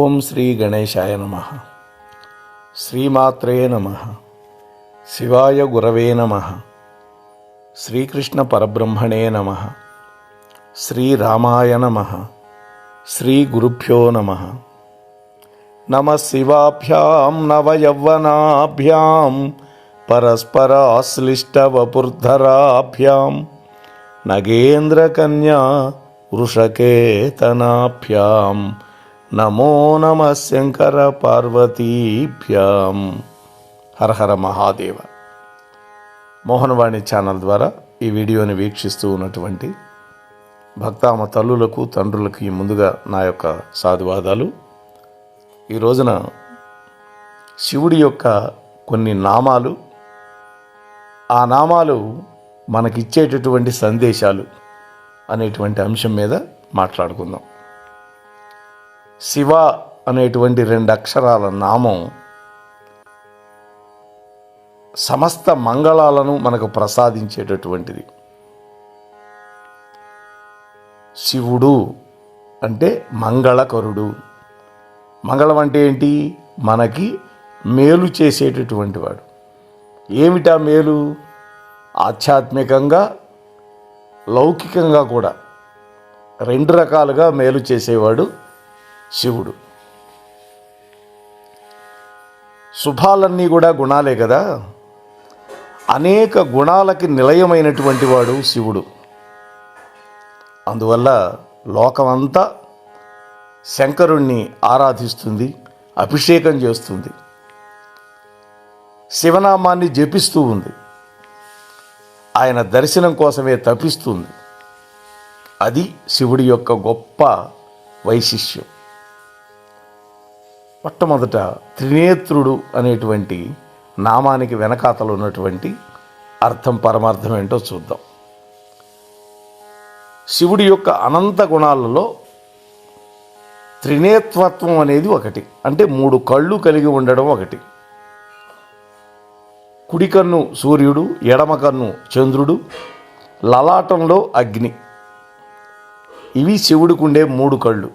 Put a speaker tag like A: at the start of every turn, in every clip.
A: ఓం శ్రీ గణేశాయ నమః. శ్రీమాత్రే నమః. శివాయ గురవే నమః. శ్రీకృష్ణ పరబ్రహ్మణే నమః. శ్రీరామాయ నమః. శ్రీ గురుభ్యో నమః. నమః శివాభ్యాం నవయవ్వనాభ్యాం పరస్పరాశ్లిష్టవపుర్ధరాభ్యాం నగేంద్రకన్యా వృషకేతనాభ్యాం నమో నమః శంకర పార్వతీభ్యాం. హర హర మహాదేవ. మోహనవాణి ఛానల్ ద్వారా ఈ వీడియోని వీక్షిస్తూ ఉన్నటువంటి భక్తామ తల్లులకు తండ్రులకి ముందుగా నా యొక్క సాధువాదాలు. ఈ రోజున శివుడి యొక్క కొన్ని నామాలు, ఆ నామాలు మనకిచ్చేటటువంటి సందేశాలు అనేటువంటి అంశం మీద మాట్లాడుకుందాం. శివ అనేటువంటి 2 అక్షరాల నామం సమస్త మంగళాలను మనకు ప్రసాదించేటటువంటిది. శివుడు అంటే మంగళకరుడు. మంగళం అంటే ఏంటి? మనకి మేలు చేసేటటువంటి వాడు. ఏమిటా మేలు? ఆధ్యాత్మికంగా, లౌకికంగా కూడా 2 రకాలుగా మేలు చేసేవాడు శివుడు. శుభాలన్నీ కూడా గుణాలే కదా. అనేక గుణాలకి నిలయమైనటువంటి వాడు శివుడు. అందువల్ల లోకమంతా శంకరుణ్ణి ఆరాధిస్తుంది, అభిషేకం చేస్తుంది, శివనామాన్ని జపిస్తూ ఉంది, ఆయన దర్శనం కోసమే తపిస్తుంది. అది శివుడి యొక్క గొప్ప వైశిష్యం. మొట్టమొదట త్రినేత్రుడు అనేటువంటి నామానికి వెనకాతలు ఉన్నటువంటి అర్థం, పరమార్థం ఏంటో చూద్దాం. శివుడి యొక్క అనంత గుణాలలో త్రినేత్వత్వం అనేది ఒకటి. అంటే 3 కళ్ళు కలిగి ఉండడం ఒకటి. కుడి కన్ను సూర్యుడు, ఎడమ కన్ను చంద్రుడు, లలాటంలో అగ్ని. ఇవి శివుడికి ఉండే 3 కళ్ళు.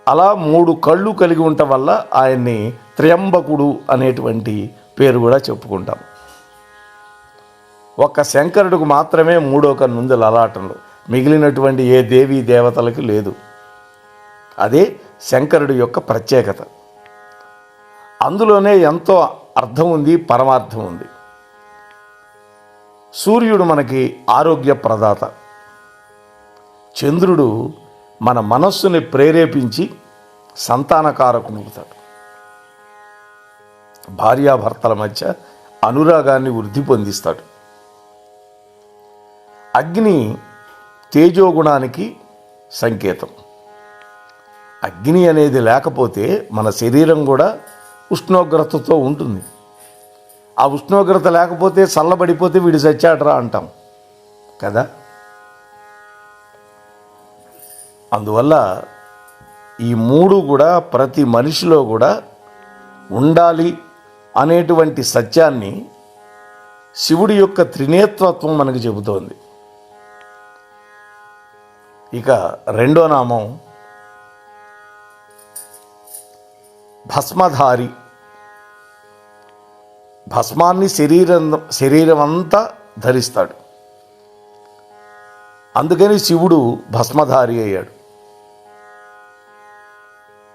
A: అలా 3 కళ్ళు కలిగి ఉండటం వల్ల ఆయన్ని త్ర్యంబకుడు అనేటువంటి పేరు కూడా చెప్పుకుంటాం. ఒక్క శంకరుడికి మాత్రమే 3వ కన్ను ఉంది లలాటంలో. మిగిలినటువంటి ఏ దేవీ దేవతలకి లేదు. అదే శంకరుడి యొక్క ప్రత్యేకత. అందులోనే ఎంతో అర్థం ఉంది, పరమార్థం ఉంది. సూర్యుడు మనకి ఆరోగ్య ప్రదాత. చంద్రుడు మన మనస్సుని ప్రేరేపించి సంతానకారకునివుతాడు. భార్యాభర్తల మధ్య అనురాగాన్ని వృద్ధి పొందిస్తాడు. అగ్ని తేజోగుణానికి సంకేతం. అగ్ని అనేది లేకపోతే మన శరీరం కూడా ఉష్ణోగ్రతతో ఉంటుంది. ఆ ఉష్ణోగ్రత లేకపోతే చల్లబడిపోతే వీడు చచ్చాడరా అంటాం కదా. అందువల్ల ఈ 3 కూడా ప్రతి మనిషిలో కూడా ఉండాలి అనేటువంటి సత్యాన్ని శివుడి యొక్క త్రినేత్వత్వం మనకు చెబుతోంది. ఇక 2వ నామం భస్మధారి. భస్మాన్ని శరీరం అంతా ధరిస్తాడు. అందుకని శివుడు భస్మధారి అయ్యాడు.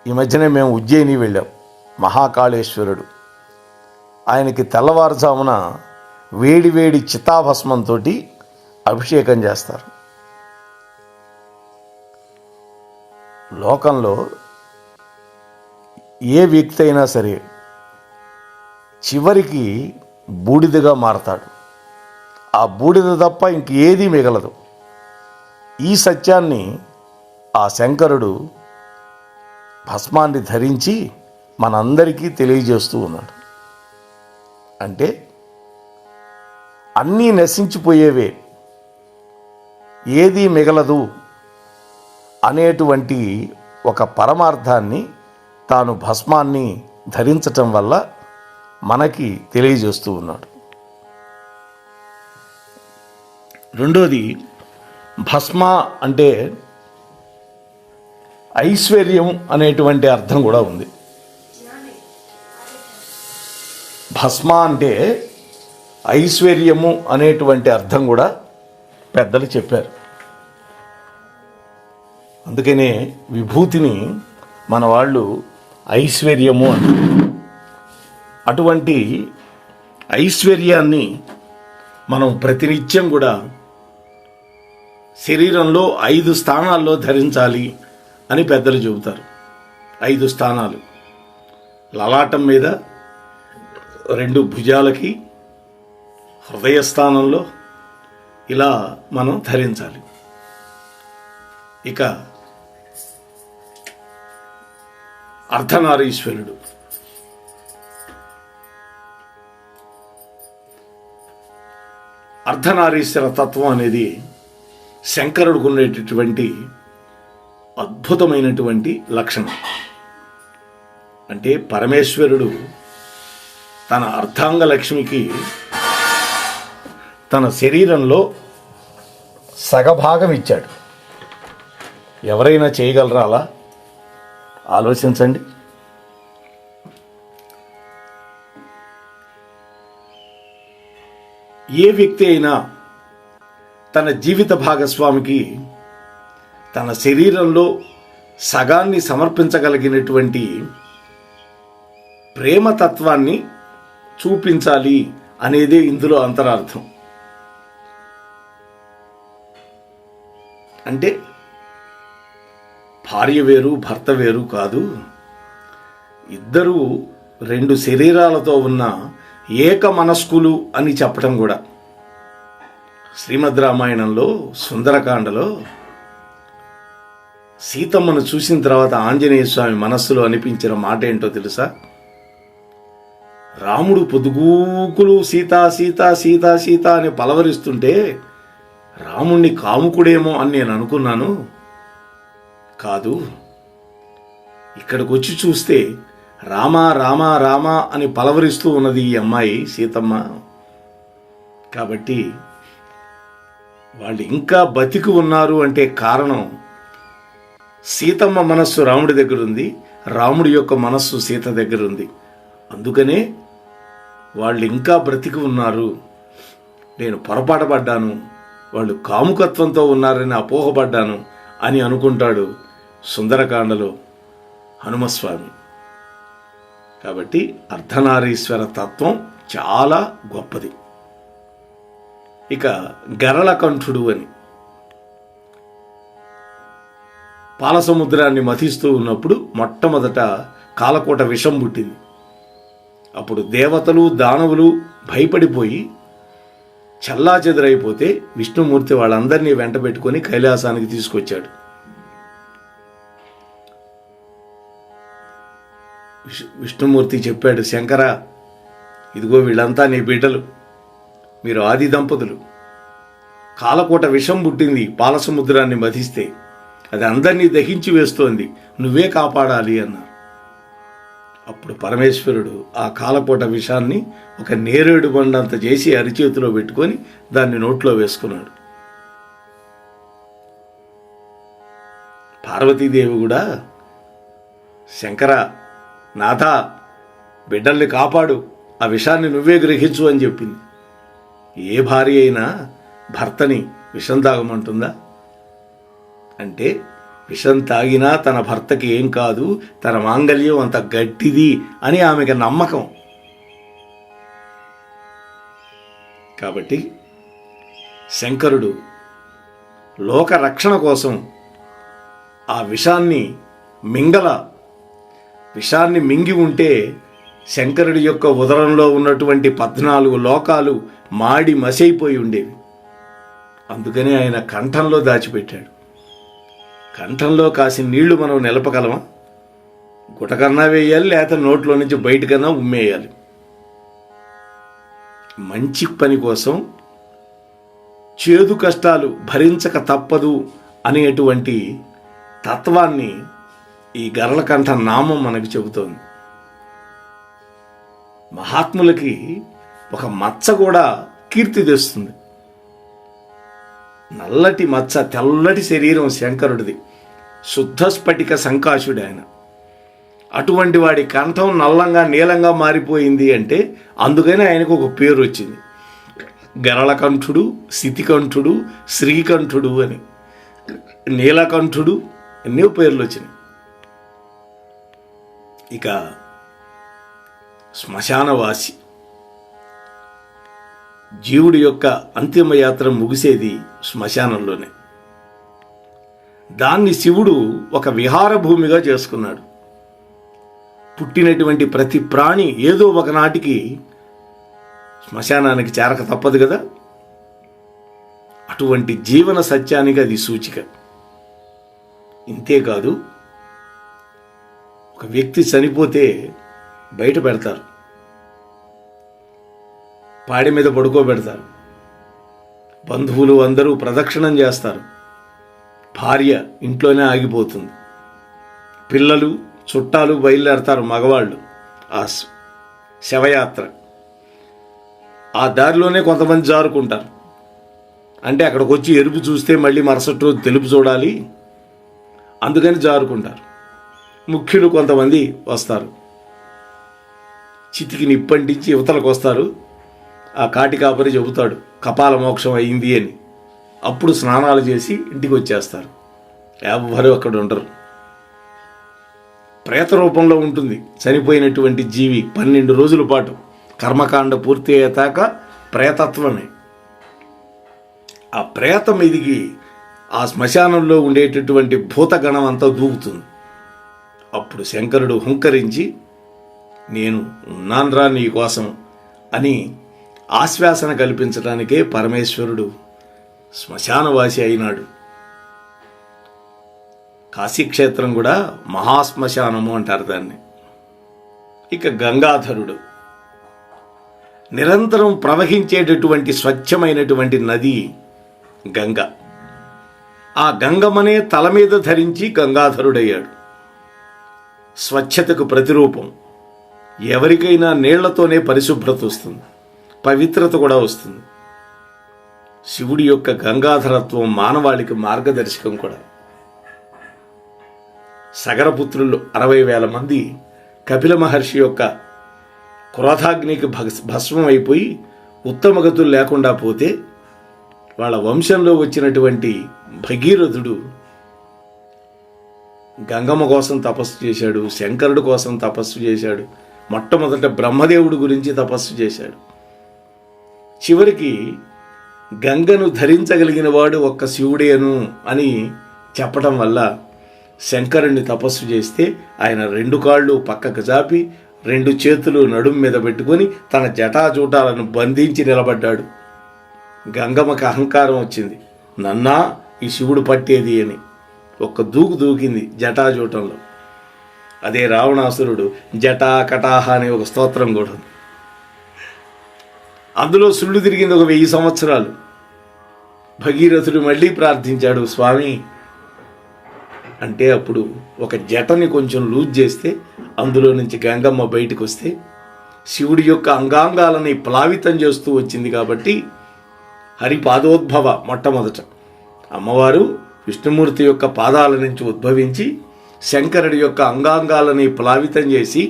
A: ఈ మధ్యనే మేము ఉజ్జయిని వెళ్ళాం. మహాకాళేశ్వరుడు, ఆయనకి తెల్లవారుజామున వేడి చితాభస్మంతో అభిషేకం చేస్తారు. లోకంలో ఏ వ్యక్తి అయినా సరే చివరికి బూడిదగా మారతాడు. ఆ బూడిద తప్ప ఇంకేదీ మిగలదు. ఈ సత్యాన్ని ఆ శంకరుడు భస్మాన్ని ధరించి మనందరికీ తెలియజేస్తూ ఉన్నాడు. అంటే అన్నీ నశించిపోయేవే, ఏదీ మిగలదు అనేటువంటి ఒక పరమార్థాన్ని తాను భస్మాన్ని ధరించటం వల్ల మనకి తెలియజేస్తూ ఉన్నాడు. రెండోది భస్మ అంటే ఐశ్వర్యం అనేటువంటి అర్థం కూడా ఉంది. భస్మ అంటే ఐశ్వర్యము అనేటువంటి అర్థం కూడా పెద్దలు చెప్పారు. అందుకనే విభూతిని మన వాళ్ళు ఐశ్వర్యము అంటారు. అటువంటి ఐశ్వర్యాన్ని మనం ప్రతినిత్యం కూడా శరీరంలో 5 స్థానాల్లో ధరించాలి అని పెద్దలు చెబుతారు. 5 స్థానాలు: లలాటం మీద, 2 భుజాలకి, హృదయ స్థానంలో ఇలా మనం ధరించాలి. ఇక అర్ధనారీశ్వరుడు. అర్ధనారీశ్వర తత్వం అనేది శంకరుడికి ఉండేటటువంటి అద్భుతమైనటువంటి లక్షణం. అంటే పరమేశ్వరుడు తన అర్ధాంగ లక్ష్మికి తన శరీరంలో సగభాగం ఇచ్చాడు. ఎవరైనా చేయగలరా అలా? ఆలోచించండి. ఏ వ్యక్తి అయినా తన జీవిత భాగస్వామికి తన శరీరంలో సగాన్ని సమర్పించగలిగినటువంటి ప్రేమతత్వాన్ని చూపించాలి అనేదే ఇందులో అంతరార్థం. అంటే భార్య వేరు భర్త వేరు కాదు, ఇద్దరూ 2 శరీరాలతో ఉన్న ఏక మనస్కులు అని చెప్పడం కూడా. శ్రీమద్ రామాయణంలో సుందరకాండలో సీతమ్మను చూసిన తర్వాత ఆంజనేయ స్వామి మనస్సులో అనిపించిన మాట ఏంటో తెలుసా? రాముడు పొద్దుగూకులు సీత సీత సీత సీత అని పలవరిస్తుంటే రాముణ్ణి కాముకుడేమో అని నేను అనుకున్నాను. కాదు, ఇక్కడికి వచ్చి చూస్తే రామా రామా రామా అని పలవరిస్తూ ఉన్నది ఈ అమ్మాయి సీతమ్మ. కాబట్టి వాళ్ళు ఇంకా బతికి ఉన్నారు అంటే కారణం సీతమ్మ మనస్సు రాముడి దగ్గర ఉంది, రాముడి యొక్క మనస్సు సీత దగ్గర ఉంది. అందుకనే వాళ్ళు ఇంకా బ్రతికి ఉన్నారు. నేను పొరపాటు పడ్డాను, వాళ్ళు కాముకత్వంతో ఉన్నారని అపోహపడ్డాను అని అనుకుంటాడు సుందరకాండలో హనుమస్వామి. కాబట్టి అర్ధనారీశ్వర తత్వం చాలా గొప్పది. ఇక గరళకంఠుడు అని, పాలసముద్రాన్ని మథిస్తూ ఉన్నప్పుడు మొట్టమొదట కాలకోట విషం పుట్టింది. అప్పుడు దేవతలు దానవులు భయపడిపోయి చల్లాచెదురైపోతే విష్ణుమూర్తి వాళ్ళందరినీ వెంట పెట్టుకొని కైలాసానికి తీసుకొచ్చాడు. విష్ణుమూర్తి చెప్పాడు, శంకర, ఇదిగో వీళ్ళంతా నీ బిడ్డలు, మీరు ఆది దంపతులు. కాలకోట విషం పుట్టింది పాలసముద్రాన్ని మథిస్తే, అది అందరినీ దహించి వేస్తోంది, నువ్వే కాపాడాలి అన్నారు. అప్పుడు పరమేశ్వరుడు ఆ కాలకోట విషాన్ని ఒక నేరేడు బండంత చేసి అరిచేతిలో పెట్టుకొని దాన్ని నోట్లో వేసుకున్నాడు. పార్వతీదేవి కూడా, శంకర, నాథ, బిడ్డల్ని కాపాడు, ఆ విషాన్ని నువ్వే గ్రహించు అని చెప్పింది. ఏ భార్య అయినా భర్తని విషం తాగమంటుందా? అంటే విషం తాగినా తన భర్తకి ఏం కాదు, తన మాంగల్యం అంత గట్టిది అని ఆమెకి నమ్మకం. కాబట్టి శంకరుడు లోక రక్షణ కోసం ఆ విషాన్ని మింగి ఉంటే శంకరుడి యొక్క ఉదరంలో ఉన్నటువంటి 14 లోకాలు మాడి మసైపోయి ఉండేవి. అందుకనే ఆయన కంఠంలో దాచిపెట్టాడు. కంఠంలో కాసిన నీళ్లు మనం నిలపగలమా? గుటకన్నా వేయాలి, లేకపోతే నోట్లో నుంచి బయటకన్నా ఉమ్మేయాలి. మంచి పని కోసం చేదు కష్టాలు భరించక తప్పదు అనేటువంటి తత్వాన్ని ఈ గరళకంఠ నామం మనకు చెబుతోంది. మహాత్ములకి ఒక మచ్చ కూడా కీర్తి తెస్తుంది. నల్లటి మచ్చ, తెల్లటి శరీరం శంకరుడిది. శుద్ధ స్ఫటిక సంకాశుడు ఆయన. అటువంటి వాడి కంఠం నల్లంగా నీలంగా మారిపోయింది అంటే అందుకని ఆయనకు ఒక పేరు వచ్చింది, గరళకంఠుడు, శితికంఠుడు, శ్రీకంఠుడు అని, నీలకంఠుడు, ఎన్నో పేర్లు వచ్చినాయి. ఇక శ్మశానవాసి, జీవుడి యొక్క అంతిమయాత్ర ముగిసేది శ్మశానంలోనే. దాన్ని శివుడు ఒక విహార భూమిగా చేసుకున్నాడు. పుట్టినటువంటి ప్రతి ప్రాణి ఏదో ఒకనాటికి శ్మశానానికి చేరక తప్పదు కదా. అటువంటి జీవన సత్యానికి అది సూచిక. ఇంతేకాదు, ఒక వ్యక్తి చనిపోతే బయట పెడతారు, పాడి మీద పడుకోబెడతారు, బంధువులు అందరూ ప్రదక్షిణం చేస్తారు, భార్య ఇంట్లోనే ఆగిపోతుంది, పిల్లలు చుట్టాలు బయలుదేరతారు, మగవాళ్ళు ఆ శవయాత్ర. ఆ దారిలోనే కొంతమంది జారుకుంటారు. అంటే అక్కడికి వచ్చి ఎరుపు చూస్తే మళ్ళీ మరుసటి రోజు తెలుపు చూడాలి, అందుకని జారుకుంటారు. ముఖ్యులు కొంతమంది వస్తారు, చితికి నిప్పంటించి యువతలకు వస్తారు. ఆ కాటి కాపరి చెబుతాడు కపాల మోక్షం అయింది అని. అప్పుడు స్నానాలు చేసి ఇంటికి వచ్చేస్తారు. ఎవ్వరూ అక్కడ ఉండరు. ప్రేత రూపంలో ఉంటుంది చనిపోయినటువంటి జీవి. 12 రోజుల పాటు కర్మకాండ పూర్తి అయ్యేదాక ప్రేతత్వమే. ఆ ప్రేతం ఎదిగి ఆ శ్మశానంలో ఉండేటటువంటి భూతగణం అంతా దూకుతుంది. అప్పుడు శంకరుడు హుంకరించి, నేను ఉన్నాన్రా నీ కోసం అని ఆశ్వాసన కల్పించడానికే పరమేశ్వరుడు శ్మశానవాసి అయినాడు. కాశీక్షేత్రం కూడా మహాశ్మశానము అంటారు దాన్ని. ఇక గంగాధరుడు, నిరంతరం ప్రవహించేటటువంటి స్వచ్ఛమైనటువంటి నది గంగ. ఆ గంగమనే తల మీద ధరించి గంగాధరుడయ్యాడు. స్వచ్ఛతకు ప్రతిరూపం. ఎవరికైనా నీళ్లతోనే పరిశుభ్రత వస్తుంది, పవిత్రత కూడా వస్తుంది. శివుడి యొక్క గంగాధరత్వం మానవాళికి మార్గదర్శకం కూడా. సగరపుత్రులు 60,000 మంది కపిల మహర్షి యొక్క క్రోధాగ్నికి భస్మం అయిపోయి ఉత్తమగతులు లేకుండా పోతే, వాళ్ళ వంశంలో వచ్చినటువంటి భగీరథుడు గంగమ్మ కోసం తపస్సు చేశాడు, శంకరుడు కోసం తపస్సు చేశాడు, మొట్టమొదట బ్రహ్మదేవుడి గురించి తపస్సు చేశాడు. చివరికి గంగను ధరించగలిగిన వాడు ఒక్క శివుడేను అని చెప్పడం వల్ల శంకరుణ్ణి తపస్సు చేస్తే ఆయన 2 కాళ్ళు పక్కకు చాపి 2 చేతులు నడుం మీద పెట్టుకొని తన జటాజూటాలను బంధించి నిలబడ్డాడు. గంగమ్మకి అహంకారం వచ్చింది, నన్నా ఈ శివుడు పట్టేది అని. ఒక్క దూకు దూకింది జటాజూటంలో. అదే రావణాసురుడు జటా కటాహ అనే ఒక స్తోత్రం కూడా ఉంది. అందులో సుళ్ళు తిరిగింది ఒక 1000 సంవత్సరాలు. భగీరథుడు మళ్ళీ ప్రార్థించాడు, స్వామి అంటే అప్పుడు ఒక జటని కొంచెం లూజ్ చేస్తే అందులో నుంచి గంగమ్మ బయటకు వస్తే శివుడి యొక్క అంగాంగాలని ప్లావితం చేస్తూ వచ్చింది. కాబట్టి హరిపాదోద్భవ మొట్టమొదట అమ్మవారు విష్ణుమూర్తి యొక్క పాదాల నుంచి ఉద్భవించి శంకరుడి యొక్క అంగాంగాలని ప్లావితం చేసి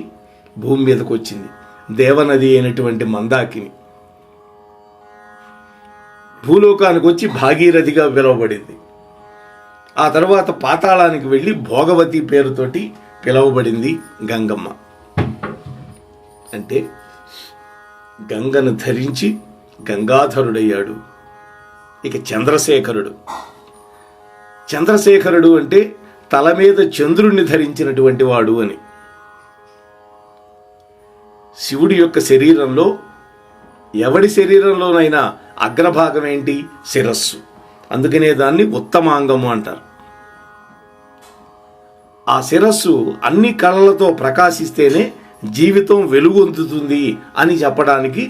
A: భూమి మీదకు వచ్చింది. దేవనది అయినటువంటి మందాకిని భూలోకానికి వచ్చి భాగీరథిగా పిలువబడింది. ఆ తర్వాత పాతాళానికి వెళ్ళి భోగవతి పేరుతోటి పిలువబడింది గంగమ్మ. అంటే గంగను ధరించి గంగాధరుడయ్యాడు. ఇక చంద్రశేఖరుడు. చంద్రశేఖరుడు అంటే తల మీద చంద్రుణ్ణి ధరించినటువంటి వాడు అని. శివుడి యొక్క శరీరంలో ఎవడి శరీరంలోనైనా అగ్రభాగం ఏంటి? శిరస్సు. అందుకనే దాన్ని ఉత్తమాంగము అంటారు. ఆ శిరస్సు అన్ని కళలతో ప్రకాశిస్తేనే జీవితం వెలుగొందుతుంది అని చెప్పడానికి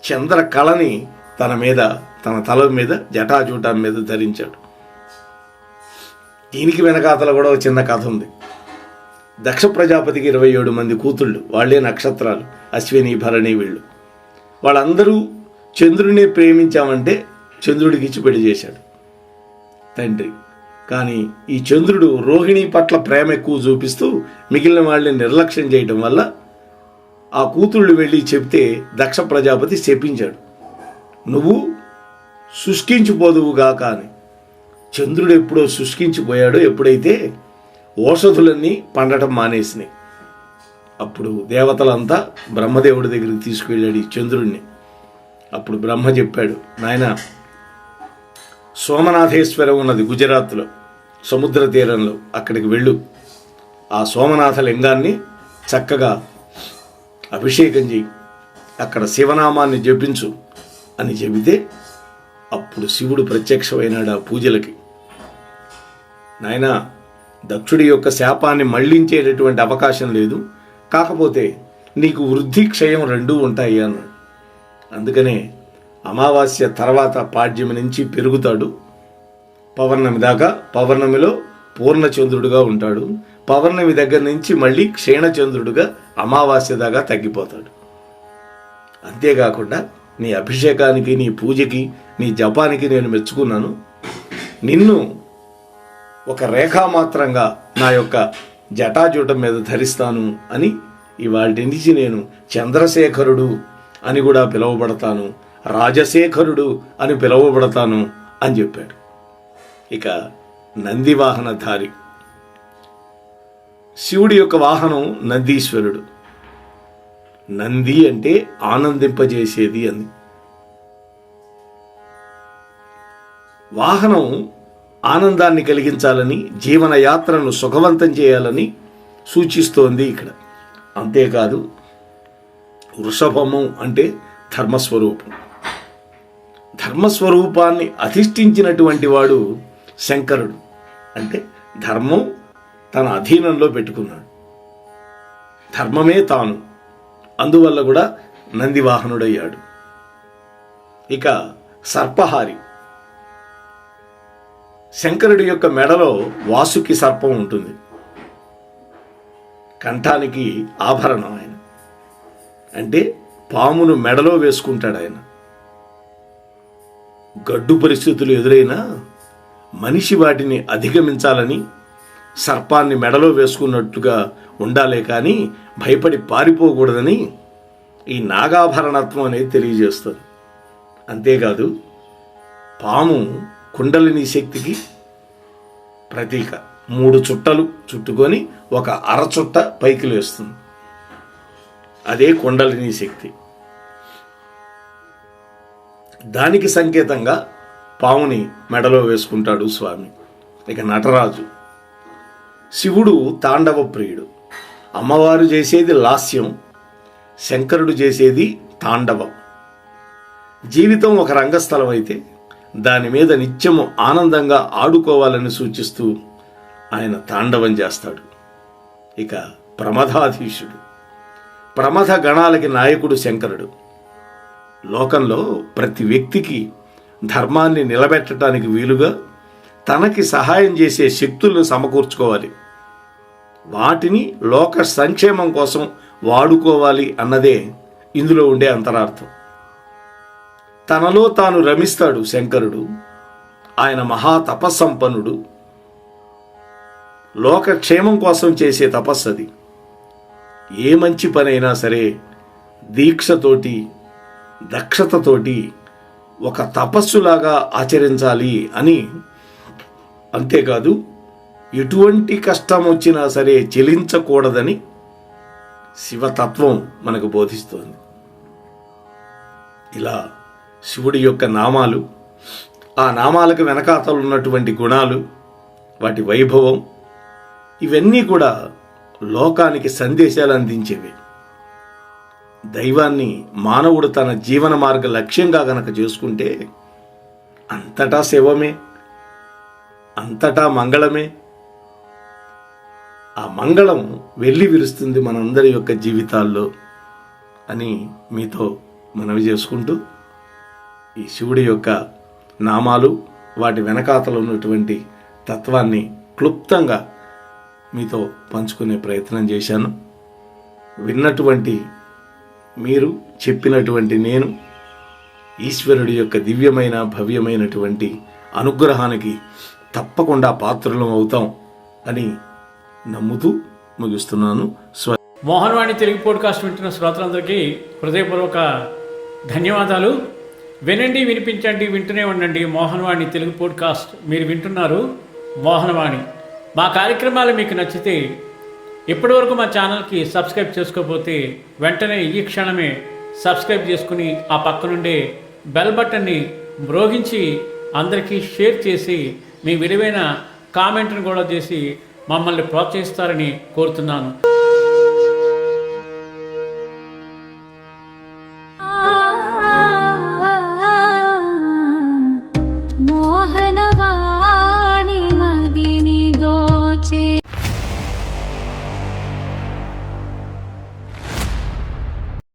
A: చంద్ర కళని తన తల మీద జటాజూటం మీద ధరించాడు. దీనికి వెనకాతల కూడా ఒక చిన్న కథ ఉంది. దక్ష ప్రజాపతికి 27 మంది కూతుళ్ళు, వాళ్లే నక్షత్రాలు, అశ్విని భరణి. వాళ్ళందరూ చంద్రుడిని ప్రేమించామంటే చంద్రుడికి ఇచ్చి పెళ్లి చేశాడు తండ్రి. కానీ ఈ చంద్రుడు రోహిణి పట్ల ప్రేమ ఎక్కువ చూపిస్తూ మిగిలిన వాళ్ళని నిర్లక్ష్యం చేయటం వల్ల ఆ కూతుళ్ళు వెళ్ళి చెప్తే దక్ష ప్రజాపతి శపించాడు, నువ్వు శుష్కించిపోదువుగాక అని. చంద్రుడు ఎప్పుడో శుష్కించిపోయాడో, ఎప్పుడైతే ఓషధులన్నీ పండటం మానేసినాయి, అప్పుడు దేవతలంతా బ్రహ్మదేవుడి దగ్గరికి తీసుకువెళ్ళాడు ఈ చంద్రుడిని. అప్పుడు బ్రహ్మ చెప్పాడు, నాయన సోమనాథేశ్వరం ఉన్నది గుజరాత్లో సముద్ర తీరంలో, అక్కడికి వెళ్ళు, ఆ సోమనాథ లింగాన్ని చక్కగా అభిషేకం చేయి, అక్కడ శివనామాన్ని జపించు అని చెబితే అప్పుడు శివుడు ప్రత్యక్షమైనాడు ఆ పూజలకి. నాయన దక్షుడి యొక్క శాపాన్ని మళ్లించేటటువంటి అవకాశం లేదు, కాకపోతే నీకు వృద్ధి క్షయం రెండూ ఉంటాయి అన్నాడు. అందుకనే అమావాస్య తర్వాత పాడ్యమి నుంచి పెరుగుతాడు, పౌర్ణమి దాకా పౌర్ణమిలో పూర్ణచంద్రుడుగా ఉంటాడు, పౌర్ణమి దగ్గర నుంచి మళ్ళీ క్షీణచంద్రుడుగా అమావాస్య దాకా తగ్గిపోతాడు. అంతేకాకుండా నీ అభిషేకానికి, నీ పూజకి, నీ జపానికి నేను మెచ్చుకున్నాను. నిన్ను ఒక రేఖామాత్రంగా నా యొక్క జటాజూటం మీద ధరిస్తాను అని ఇవాటి నుంచి నేను చంద్రశేఖరుడు అని కూడా పిలువబడతాను, రాజశేఖరుడు అని పిలువబడతాను అని చెప్పాడు. ఇక నందివాహనధారి, శివుడి యొక్క వాహనం నందీశ్వరుడు. నంది అంటే ఆనందింపజేసేది అని. వాహనం ఆనందాన్ని కలిగించాలని, జీవన యాత్రను సుఖవంతం చేయాలని సూచిస్తోంది ఇక్కడ. అంతేకాదు వృషభము అంటే ధర్మస్వరూపం. ధర్మస్వరూపాన్ని అధిష్ఠించినటువంటి వాడు శంకరుడు. అంటే ధర్మం తన అధీనంలో పెట్టుకున్నాడు, ధర్మమే తాను, అందువల్ల కూడా నందివాహనుడయ్యాడు. ఇక సర్పహారి, శంకరుడి యొక్క మెడలో వాసుకి సర్పం ఉంటుంది, కంఠానికి ఆభరణం ఆయన. అంటే పామును మెడలో వేసుకుంటాడు ఆయన. గడ్డు పరిస్థితులు ఎదురైనా మనిషి వాటిని అధిగమించాలని సర్పాన్ని మెడలో వేసుకున్నట్టుగా ఉండాలే కానీ భయపడి పారిపోకూడదని ఈ నాగాభరణత్వం అనేది తెలియజేస్తుంది. అంతేకాదు పాము కుండలిని శక్తికి ప్రతీక. 3 చుట్టలు చుట్టుకొని ఒక అరచుట్ట పైకి లేస్తుంది, అదే కుండలిని శక్తి. దానికి సంకేతంగా పాముని మెడలో వేసుకుంటాడు స్వామి. ఇక నటరాజు, శివుడు తాండవ ప్రియుడు. అమ్మవారు చేసేది లాస్యం, శంకరుడు చేసేది తాండవం. జీవితం ఒక రంగస్థలం అయితే దాని మీద నిత్యము ఆనందంగా ఆడుకోవాలని సూచిస్తూ ఆయన తాండవం చేస్తాడు. ఇక ప్రమథాధీశుడు, ప్రమథ గణాలకి నాయకుడు శంకరుడు. లోకంలో ప్రతి వ్యక్తికి ధర్మాన్ని నిలబెట్టడానికి వీలుగా తనకి సహాయం చేసే శక్తులను సమకూర్చుకోవాలి, వాటిని లోక సంక్షేమం కోసం వాడుకోవాలి అన్నదే ఇందులో ఉండే అంతరార్థం. తనలో తాను రమిస్తాడు శంకరుడు. ఆయన మహా తపస్సంపన్నుడు. లోకక్షేమం కోసం చేసే తపస్సది. ఏ మంచి పనైనా సరే దీక్షతోటి, దక్షతతోటి ఒక తపస్సులాగా ఆచరించాలి అని. అంతేకాదు ఎటువంటి కష్టం వచ్చినా సరే చెలించకూడదని శివతత్వం మనకు బోధిస్తోంది. ఇలా శివుడి యొక్క నామాలు, ఆ నామాలకు వెనకాతలు ఉన్నటువంటి గుణాలు, వాటి వైభవం, ఇవన్నీ కూడా లోకానికి సందేశాలు అందించేవి. దైవాన్ని మానవుడు తన జీవన మార్గ లక్ష్యంగా గనక చేసుకుంటే అంతటా శివమే, అంతటా మంగళమే. ఆ మంగళం వెళ్ళి విరుస్తుంది మనందరి యొక్క జీవితాల్లో అని మీతో మనవి చేసుకుంటూ, ఈ శివుడి యొక్క నామాలు, వాటి వెనకాతలు ఉన్నటువంటి తత్వాన్ని క్లుప్తంగా మీతో పంచుకునే ప్రయత్నం చేశాను. విన్నటువంటి మీరు, చెప్పినటువంటి నేను, ఈశ్వరుడి యొక్క దివ్యమైన భవ్యమైనటువంటి అనుగ్రహానికి తప్పకుండా పాత్రలం అవుతాం అని నమ్ముతూ ముగిస్తున్నాను.
B: మోహనవాణి తెలుగు పోడ్కాస్ట్ వింటున్న శ్రోతలందరికీ హృదయపూర్వక ధన్యవాదాలు. వినండి, వినిపించండి, వింటూనే ఉండండి మోహనవాణి తెలుగు పోడ్కాస్ట్. మీరు వింటున్నారు మోహనవాణి. మా కార్యక్రమాలు మీకు నచ్చితే ఇప్పటివరకు మా ఛానల్కి సబ్స్క్రైబ్ చేసుకోకపోతే వెంటనే ఈ క్షణమే సబ్స్క్రైబ్ చేసుకుని ఆ పక్కనుండే బెల్ బటన్ని మ్రోగించి అందరికీ షేర్ చేసి మీ విలువైన కామెంట్ను కూడా చేసి మమ్మల్ని ప్రోత్సహిస్తారని కోరుతున్నాను.